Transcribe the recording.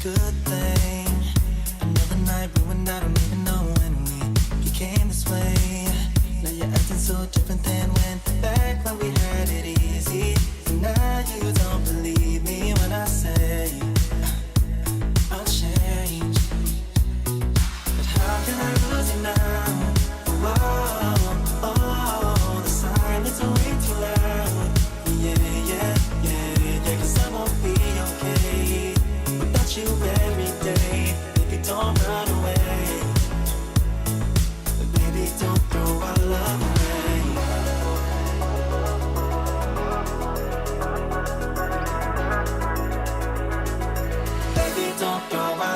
good thing. Another night ruined, I don't even know when we became this way. Now you're acting so different than when back when we had it easy. And now you don't believe me when I say I'll change. But how can I lose you now? Oh, the silence is way too loud. Yeah, 'cause I won't be okay without you every day. Baby, don't run away. Baby, don't throw our love away. Baby, don't throw our